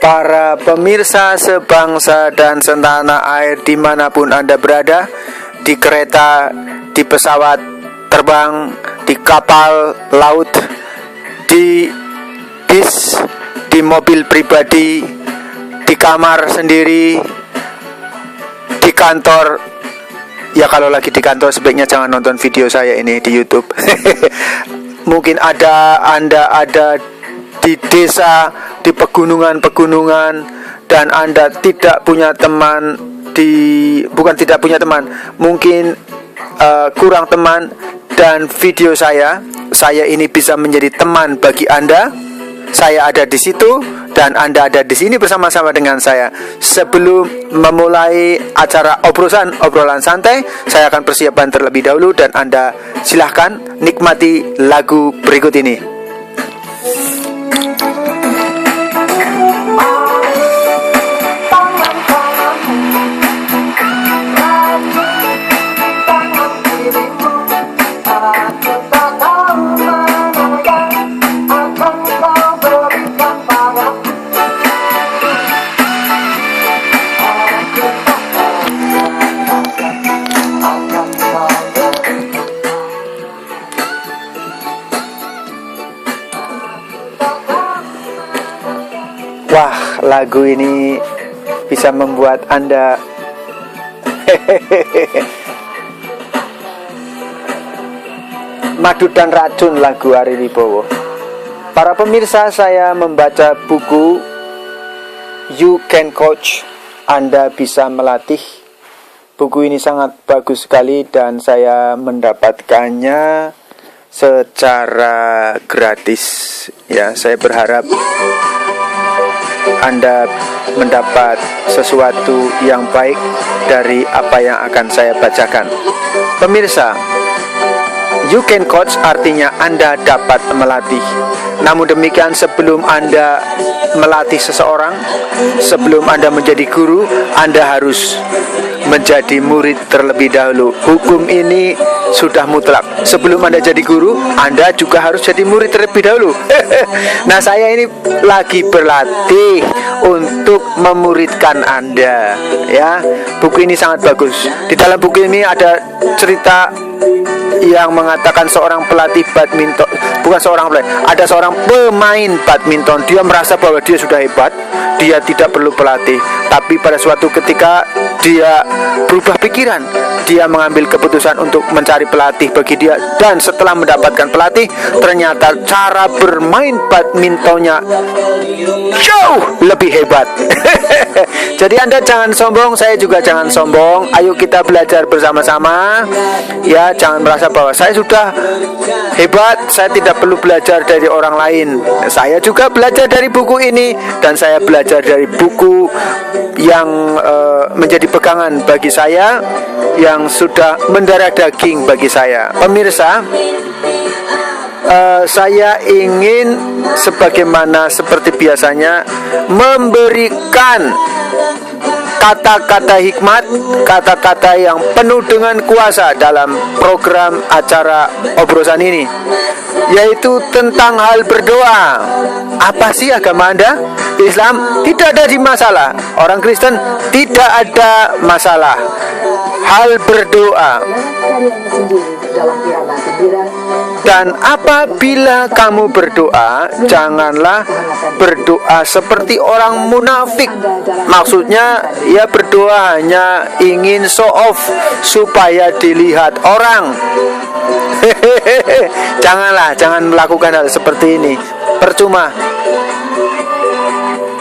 Para pemirsa sebangsa dan setanah air dimanapun Anda berada, di kereta, di pesawat terbang, di kapal laut, di bis, di mobil pribadi, di kamar sendiri, di kantor. Ya kalau lagi di kantor sebaiknya jangan nonton video saya ini di YouTube. Mungkin Anda ada di desa, di pegunungan-pegunungan, dan Anda tidak punya teman, bukan tidak punya teman, mungkin kurang teman, dan video saya ini bisa menjadi teman bagi Anda. Saya ada di situ dan Anda ada di sini bersama-sama dengan saya. Sebelum memulai acara obrolan santai, saya akan persiapkan terlebih dahulu dan Anda silahkan nikmati lagu berikut ini. Wah, lagu ini bisa membuat Anda madu dan racun lagu Ari Wibowo. Para pemirsa, saya membaca buku You Can Coach, Anda Bisa Melatih. Buku ini sangat bagus sekali dan saya mendapatkannya secara gratis. Ya, saya berharap Anda mendapat sesuatu yang baik dari apa yang akan saya bacakan. Pemirsa, You Can Coach artinya Anda dapat melatih. Namun demikian, sebelum Anda melatih seseorang, sebelum Anda menjadi guru, Anda harus menjadi murid terlebih dahulu. Hukum ini sudah mutlak. Sebelum Anda jadi guru, Anda juga harus jadi murid terlebih dahulu. Nah, saya ini lagi berlatih untuk memuridkan Anda. Ya, buku ini sangat bagus. Di dalam buku ini ada cerita yang mengatakan seorang pelatih badminton, bukan seorang pelatih, ada seorang pemain badminton. Dia merasa bahwa dia sudah hebat, dia tidak perlu pelatih. Tapi pada suatu ketika dia berubah pikiran, dia mengambil keputusan untuk mencari pelatih bagi dia. Dan setelah mendapatkan pelatih, ternyata cara bermain badmintonnya jauh lebih hebat. Jadi Anda jangan sombong, saya juga jangan sombong. Ayo kita belajar bersama-sama. Ya, jangan merasa bahwa saya sudah hebat, saya tidak perlu belajar dari orang lain. Saya juga belajar dari buku ini, dan saya belajar dari buku yang menjadi pegangan bagi saya, yang sudah mendarah daging bagi saya. Pemirsa, saya ingin sebagaimana seperti biasanya memberikan kata-kata hikmat, kata-kata yang penuh dengan kuasa dalam program acara obrolan ini, yaitu tentang hal berdoa. Apa sih agama Anda? Islam tidak ada di masalah, orang Kristen tidak ada masalah. Hal berdoa. Dan apabila kamu berdoa, janganlah berdoa seperti orang munafik. Maksudnya, ya berdoa hanya ingin show off supaya dilihat orang. Jangan melakukan hal seperti ini. Percuma.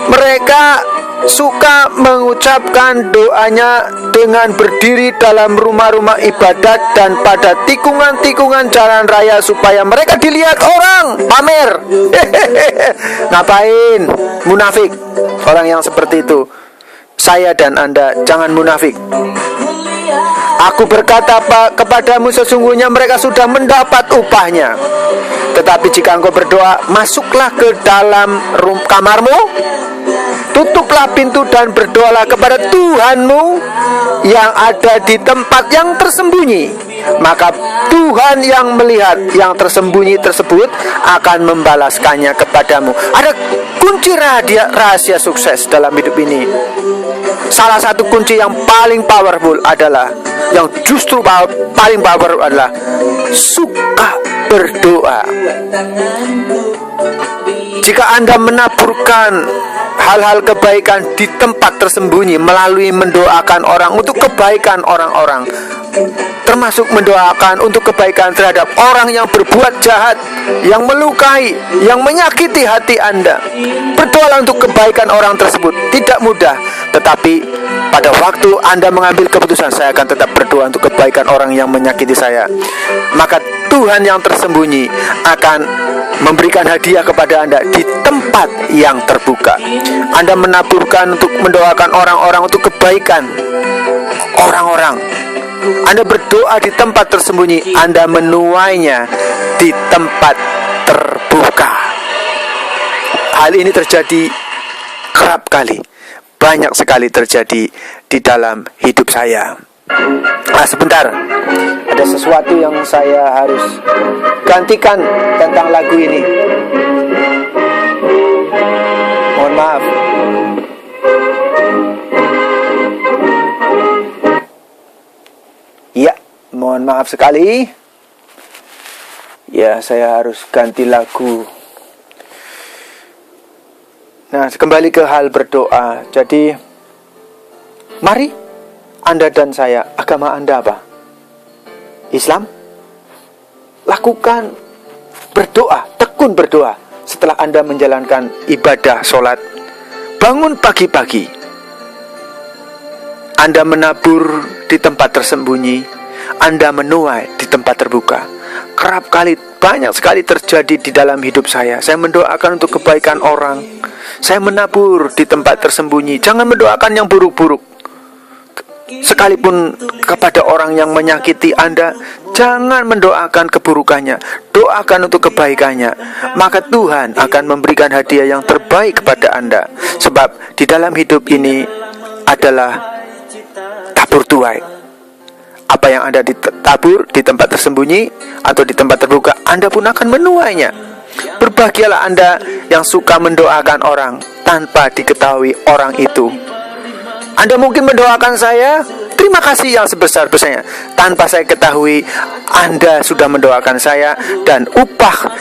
Mereka suka mengucapkan doanya dengan berdiri dalam rumah-rumah ibadat dan pada tikungan-tikungan jalan raya supaya mereka dilihat orang, pamer. Ngapain? Munafik. Orang yang seperti itu. Saya dan Anda jangan munafik. Aku berkata kepadamu, sesungguhnya mereka sudah mendapat upahnya. Tetapi jika engkau berdoa, masuklah ke dalam kamarmu, tutuplah pintu dan berdoalah kepada Tuhanmu yang ada di tempat yang tersembunyi. maka Tuhan yang melihat yang tersembunyi tersebut akan membalaskannya kepadamu. Ada kunci rahasia sukses dalam hidup ini. Salah satu kunci yang paling powerful adalah, yang justru paling powerful adalah suka berdoa. Jika Anda menaburkan hal-hal kebaikan di tempat tersembunyi melalui mendoakan orang untuk kebaikan orang-orang, termasuk mendoakan untuk kebaikan terhadap orang yang berbuat jahat, yang melukai, yang menyakiti hati Anda, berdoalah untuk kebaikan orang tersebut. Tidak mudah, tetapi pada waktu Anda mengambil keputusan, saya akan tetap berdoa untuk kebaikan orang yang menyakiti saya, maka Tuhan yang tersembunyi akan memberikan hadiah kepada Anda di tempat yang terbuka. Anda menaburkan untuk mendoakan orang-orang untuk kebaikan orang-orang. Anda berdoa di tempat tersembunyi, Anda menuainya di tempat terbuka. Hal ini terjadi kerap kali, banyak sekali terjadi di dalam hidup saya. Sebentar, ada sesuatu yang saya harus gantikan tentang lagu ini. Mohon maaf. Ya, mohon maaf sekali. Ya, saya harus ganti lagu. Nah, kembali ke hal berdoa. Jadi, mari Anda dan saya, agama Anda apa? Islam? Lakukan berdoa, tekun berdoa setelah Anda menjalankan ibadah sholat. Bangun pagi-pagi, Anda menabur di tempat tersembunyi, Anda menuai di tempat terbuka. Kerap kali, banyak sekali terjadi di dalam hidup saya. Saya mendoakan untuk kebaikan orang, saya menabur di tempat tersembunyi. Jangan mendoakan yang buruk-buruk. Sekalipun kepada orang yang menyakiti Anda, jangan mendoakan keburukannya, doakan untuk kebaikannya. Maka Tuhan akan memberikan hadiah yang terbaik kepada Anda. Sebab di dalam hidup ini adalah tabur tuai. Apa yang Anda ditabur di tempat tersembunyi atau di tempat terbuka, Anda pun akan menuainya. Berbahagialah Anda yang suka mendoakan orang tanpa diketahui orang itu. Anda mungkin mendoakan saya, terima kasih yang sebesar-besarnya, tanpa saya ketahui Anda sudah mendoakan saya, dan upah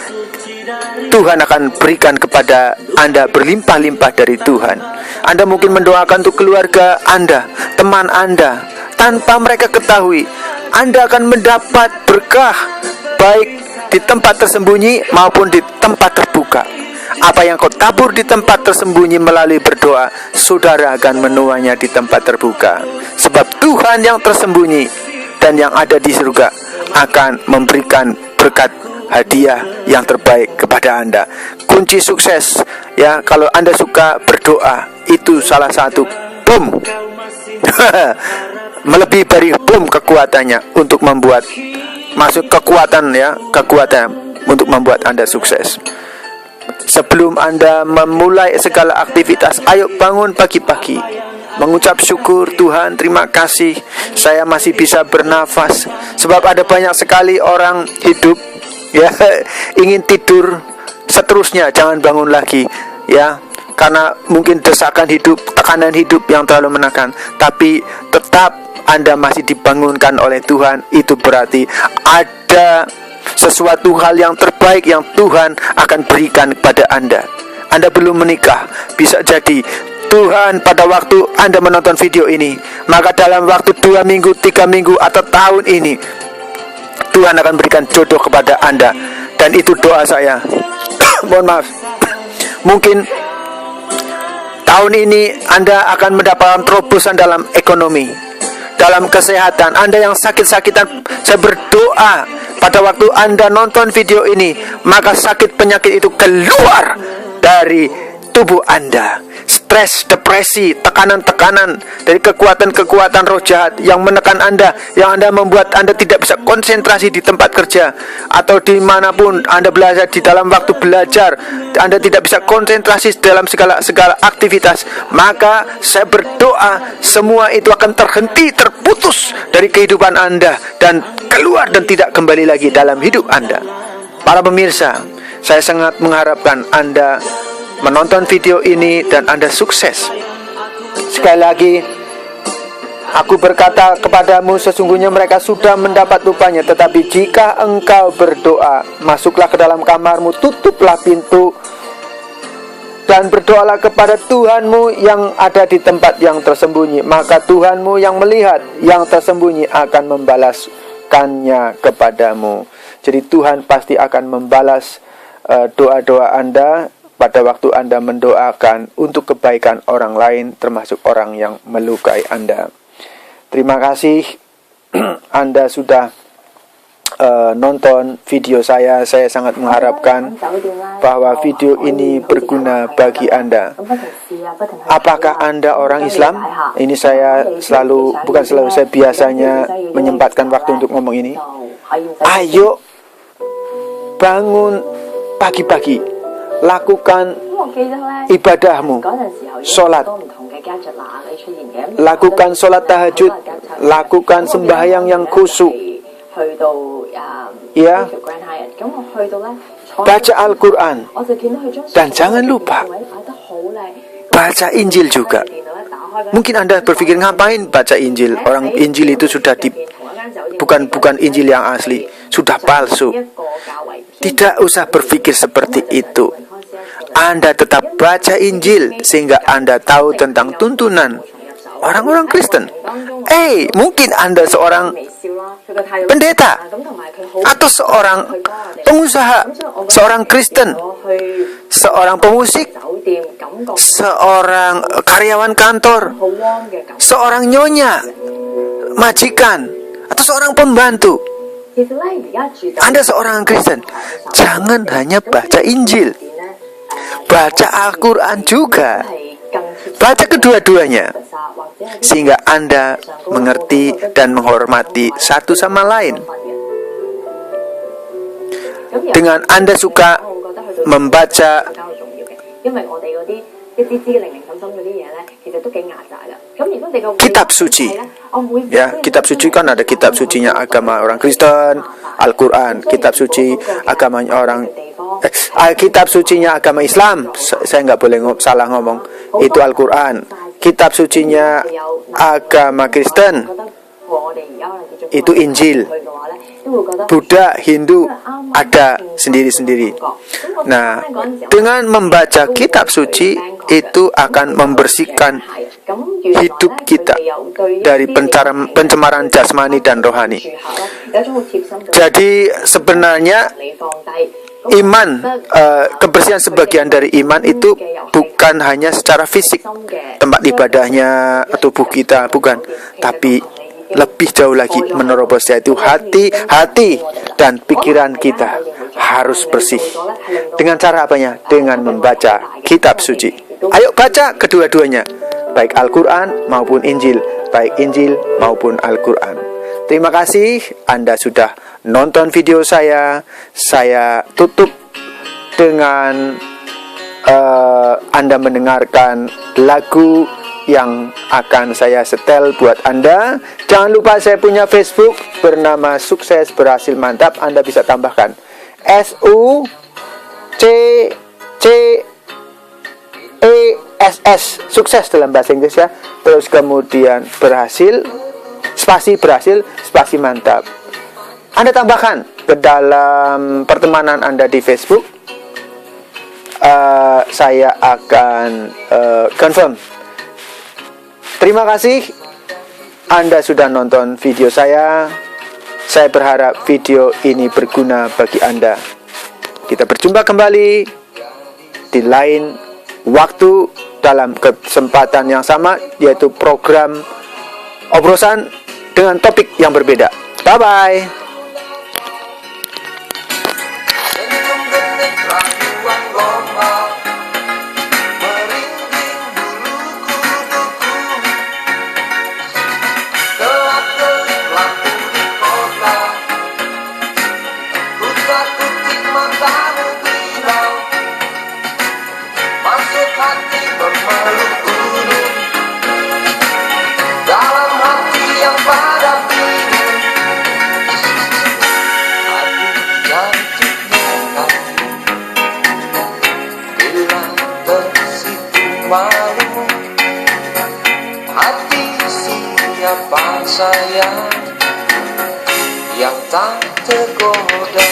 Tuhan akan berikan kepada Anda berlimpah-limpah dari Tuhan. Anda mungkin mendoakan untuk keluarga Anda, teman Anda, tanpa mereka ketahui Anda akan mendapat berkah baik di tempat tersembunyi maupun di tempat terbuka. Apa yang kau tabur di tempat tersembunyi melalui berdoa, saudara akan menuainya di tempat terbuka. Sebab Tuhan yang tersembunyi dan yang ada di surga akan memberikan berkat hadiah yang terbaik kepada Anda. Kunci sukses, ya, kalau Anda suka berdoa, itu salah satu bom melebihi dari bom kekuatannya untuk membuat masuk kekuatan, ya, kekuatan untuk membuat Anda sukses. Sebelum Anda memulai segala aktivitas, ayo bangun pagi-pagi, mengucap syukur, Tuhan terima kasih saya masih bisa bernafas. Sebab ada banyak sekali orang hidup, ya, ingin tidur seterusnya, jangan bangun lagi, ya, karena mungkin desakan hidup, tekanan hidup yang terlalu menekan. Tapi tetap Anda masih dibangunkan oleh Tuhan. Itu berarti ada sesuatu hal yang terbaik yang Tuhan akan berikan kepada Anda. Anda belum menikah, bisa jadi Tuhan pada waktu Anda menonton video ini, maka dalam waktu 2 minggu, 3 minggu, atau tahun ini, Tuhan akan berikan jodoh kepada Anda. Dan itu doa saya. Mohon maaf. Mungkin tahun ini Anda akan mendapatkan terobosan dalam ekonomi, dalam kesehatan. Anda yang sakit-sakitan, saya berdoa pada waktu Anda nonton video ini, maka sakit penyakit itu keluar dari tubuh Anda. stres, depresi, tekanan-tekanan dari kekuatan-kekuatan roh jahat yang menekan Anda, yang Anda membuat Anda tidak bisa konsentrasi di tempat kerja atau dimanapun Anda belajar, di dalam waktu belajar Anda tidak bisa konsentrasi dalam segala aktivitas, maka saya berdoa semua itu akan terhenti, terputus dari kehidupan Anda dan keluar dan tidak kembali lagi dalam hidup Anda. Para pemirsa, saya sangat mengharapkan Anda menonton video ini dan Anda sukses. Sekali lagi, aku berkata kepadamu, sesungguhnya mereka sudah mendapat upahnya. Tetapi jika engkau berdoa, masuklah ke dalam kamarmu, tutuplah pintu, dan berdoalah kepada Tuhanmu yang ada di tempat yang tersembunyi. Maka Tuhanmu yang melihat yang tersembunyi akan membalaskannya kepadamu. Jadi Tuhan pasti akan membalas doa-doa Anda pada waktu Anda mendoakan untuk kebaikan orang lain, termasuk orang yang melukai Anda. Terima kasih Anda sudah nonton video saya. Saya sangat mengharapkan bahwa video ini berguna bagi Anda. Apakah Anda orang Islam? Ini saya saya biasanya menyempatkan waktu untuk ngomong ini. Ayo bangun pagi-pagi, lakukan ibadahmu, sholat, lakukan sholat tahajud, lakukan sembahyang yang khusyuk, ya, baca Al-Quran, dan jangan lupa baca Injil juga. Mungkin Anda berpikir, ngapain baca Injil? Orang Injil itu sudah bukan Injil yang asli, sudah palsu. Tidak usah berpikir seperti itu. Anda tetap baca Injil sehingga Anda tahu tentang tuntunan orang-orang Kristen. Mungkin Anda seorang pendeta atau seorang pengusaha, seorang Kristen, seorang pemusik, seorang karyawan kantor, seorang nyonya, majikan, atau seorang pembantu. Anda seorang Kristen, jangan hanya baca Injil, baca Al-Quran juga. Baca kedua-duanya sehingga Anda mengerti dan menghormati satu sama lain. Dengan Anda suka membaca kitab suci, ya, kitab suci kan ada kitab sucinya agama orang Kristen, Al-Quran. Kitab suci agamanya orang kitab sucinya agama Islam, saya nggak boleh salah ngomong, itu Al-Quran. Kitab sucinya agama Kristen itu Injil. Buddha, Hindu ada sendiri-sendiri. Nah, dengan membaca kitab suci itu akan membersihkan hidup kita dari pencemaran jasmani dan rohani. Jadi sebenarnya iman, kebersihan sebagian dari iman itu bukan hanya secara fisik, tempat ibadahnya, tubuh kita, bukan, tapi lebih jauh lagi menerobosnya itu hati dan pikiran kita harus bersih. Dengan cara apanya? Dengan membaca kitab suci. Ayo baca kedua-duanya, baik Al-Quran maupun Injil, baik Injil maupun Al-Quran. Terima kasih Anda sudah nonton video saya. Saya tutup dengan Anda mendengarkan lagu yang akan saya setel buat Anda. Jangan lupa saya punya Facebook bernama Sukses Berhasil Mantap. Anda bisa tambahkan SUCCESS, sukses dalam bahasa Inggris ya. Terus kemudian berhasil, spasi berhasil, spasi mantap. Anda tambahkan ke dalam pertemanan Anda di Facebook. Saya akan confirm. Terima kasih Anda sudah nonton video saya. Saya berharap video ini berguna bagi Anda. Kita berjumpa kembali di lain waktu dalam kesempatan yang sama, yaitu program obrolan dengan topik yang berbeda. Bye-bye. hati siapa sayang yang tak tergoda.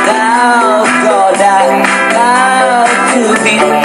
Kau goda, kau curi